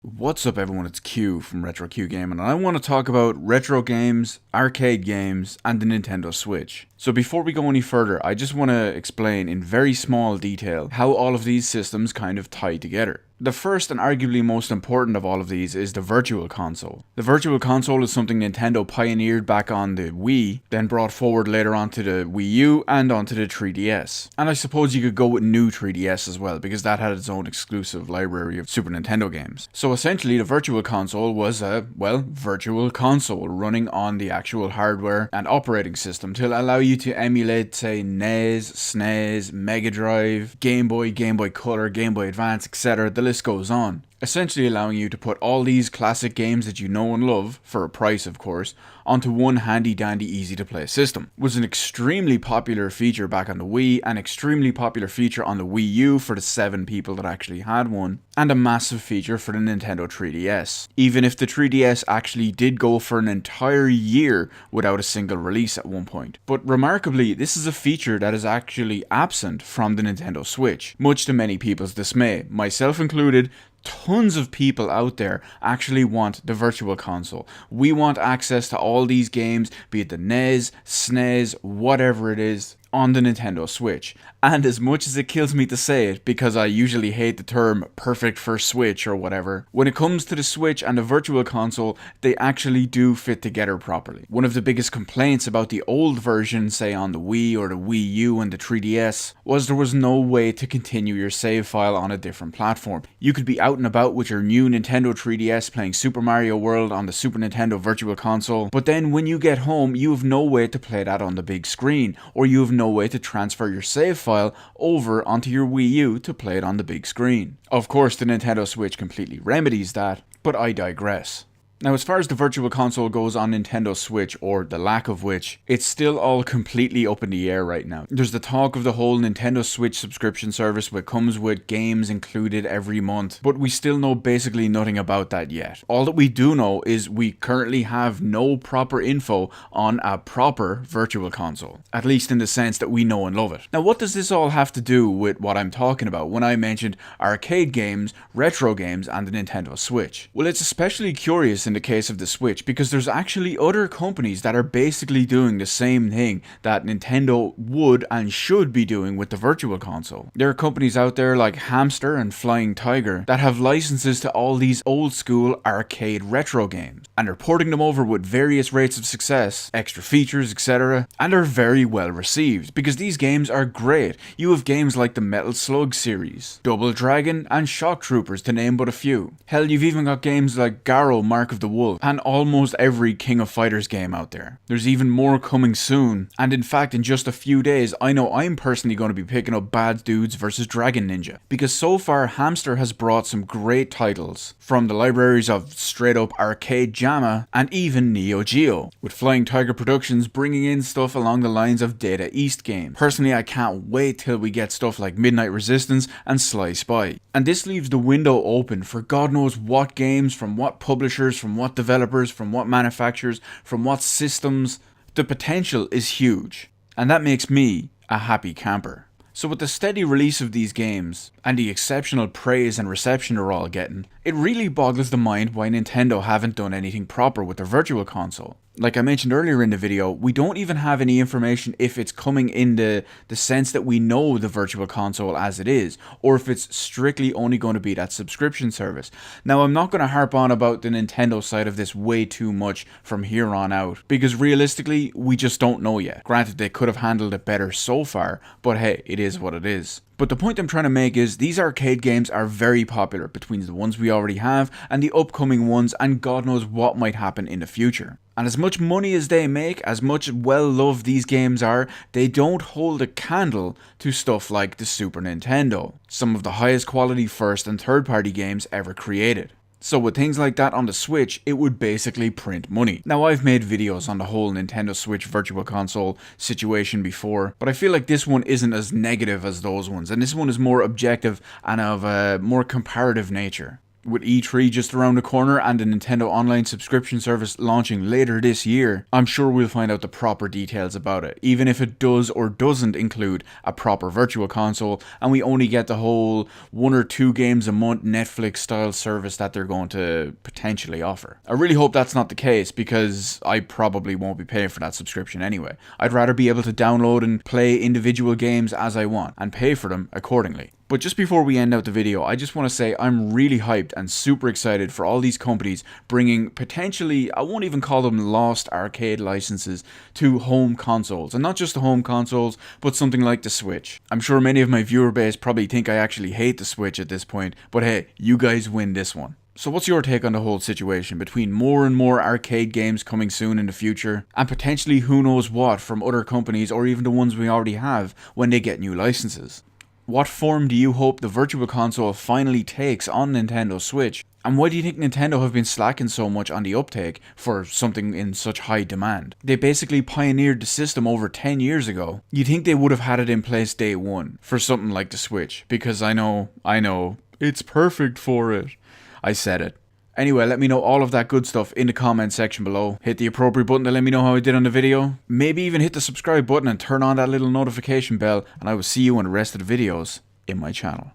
What's up everyone, it's Q from Retro Q Gaming, and I want to talk about retro games, arcade games, and the Nintendo Switch. So before we go any further, I just want to explain in very small detail how all of these systems kind of tie together. The first and arguably most important of all of these is the Virtual Console. The Virtual Console is something Nintendo pioneered back on the Wii, then brought forward later onto the Wii U and onto the 3DS. And I suppose you could go with new 3DS as well, because that had its own exclusive library of Super Nintendo games. So essentially the Virtual Console was a, virtual console running on the actual hardware and operating system to allow you to emulate, say, NES, SNES, Mega Drive, Game Boy Color, Game Boy Advance, etc. The list goes on. Essentially allowing you to put all these classic games that you know and love, for a price of course, onto one handy dandy easy to play system. It was an extremely popular feature back on the Wii, an extremely popular feature on the Wii U for the 7 people that actually had one, and a massive feature for the Nintendo 3DS. Even if the 3DS actually did go for an entire year without a single release at one point. But remarkably, this is a feature that is actually absent from the Nintendo Switch, much to many people's dismay, myself included. Tons of people out there actually want the Virtual Console. We want access to all these games, be it the NES, SNES, whatever it is, on the Nintendo Switch. And as much as it kills me to say it, because I usually hate the term perfect for Switch or whatever, when it comes to the Switch and the Virtual Console, they actually do fit together properly. One of the biggest complaints about the old version, say on the Wii or the Wii U and the 3DS, was there was no way to continue your save file on a different platform. You could be out and about with your new Nintendo 3DS playing Super Mario World on the Super Nintendo Virtual Console, but then when you get home, you have no way to play that on the big screen, or you have no way to transfer your save file over onto your Wii U to play it on the big screen. Of course, the Nintendo Switch completely remedies that, but I digress. Now, as far as the Virtual Console goes on Nintendo Switch, or the lack of which, it's still all completely up in the air right now. There's the talk of the whole Nintendo Switch subscription service which comes with games included every month, but we still know basically nothing about that yet. All that we do know is we currently have no proper info on a proper Virtual Console, at least in the sense that we know and love it. Now, what does this all have to do with what I'm talking about when I mentioned arcade games, retro games, and the Nintendo Switch? Well, it's especially curious in the case of the Switch, because there's actually other companies that are basically doing the same thing that Nintendo would and should be doing with the Virtual Console. There are companies out there like Hamster and Flying Tiger that have licenses to all these old school arcade retro games, and are porting them over with various rates of success, extra features, etc., and are very well received, because these games are great. You have games like the Metal Slug series, Double Dragon, and Shock Troopers, to name but a few. Hell, you've even got games like Garou Mark of the Wolf, and almost every King of Fighters game out there. There's even more coming soon, and in fact in just a few days I know I'm personally going to be picking up Bad Dudes vs Dragon Ninja, because so far Hamster has brought some great titles from the libraries of straight up Arcade Jama and even Neo Geo, with Flying Tiger Productions bringing in stuff along the lines of Data East games. Personally, I can't wait till we get stuff like Midnight Resistance and Sly Spy. And this leaves the window open for God knows what games, from what publishers, from what developers, from what manufacturers, from what systems. The potential is huge, and that makes me a happy camper. So with the steady release of these games, and the exceptional praise and reception they're all getting, it really boggles the mind why Nintendo haven't done anything proper with their Virtual Console. Like I mentioned earlier in the video, we don't even have any information if it's coming in the sense that we know the Virtual Console as it is, or if it's strictly only going to be that subscription service. Now, I'm not going to harp on about the Nintendo side of this way too much from here on out, because realistically, we just don't know yet. Granted, they could have handled it better so far, but hey, it is what it is. But the point I'm trying to make is, these arcade games are very popular between the ones we already have and the upcoming ones, and God knows what might happen in the future. And as much money as they make, as much well loved these games are, they don't hold a candle to stuff like the Super Nintendo, some of the highest quality first and third party games ever created. So with things like that on the Switch, it would basically print money. Now, I've made videos on the whole Nintendo Switch Virtual Console situation before, but I feel like this one isn't as negative as those ones, and this one is more objective and of a more comparative nature. With E3 just around the corner and the Nintendo Online subscription service launching later this year, I'm sure we'll find out the proper details about it, even if it does or doesn't include a proper virtual console and we only get the whole 1 or 2 games a month Netflix style service that they're going to potentially offer. I really hope that's not the case, because I probably won't be paying for that subscription anyway. I'd rather be able to download and play individual games as I want and pay for them accordingly. But just before we end out the video, I just want to say I'm really hyped and super excited for all these companies bringing potentially, I won't even call them lost arcade licenses, to home consoles. And not just the home consoles, but something like the Switch. I'm sure many of my viewer base probably think I actually hate the Switch at this point, but hey, you guys win this one. So what's your take on the whole situation between more and more arcade games coming soon in the future, and potentially who knows what from other companies or even the ones we already have when they get new licenses? What form do you hope the Virtual Console finally takes on Nintendo Switch? And why do you think Nintendo have been slacking so much on the uptake for something in such high demand? They basically pioneered the system over 10 years ago. You'd think they would have had it in place day one for something like the Switch, because I know, it's perfect for it. I said it. Anyway, let me know all of that good stuff in the comment section below. Hit the appropriate button to let me know how I did on the video. Maybe even hit the subscribe button and turn on that little notification bell, and I will see you in the rest of the videos in my channel.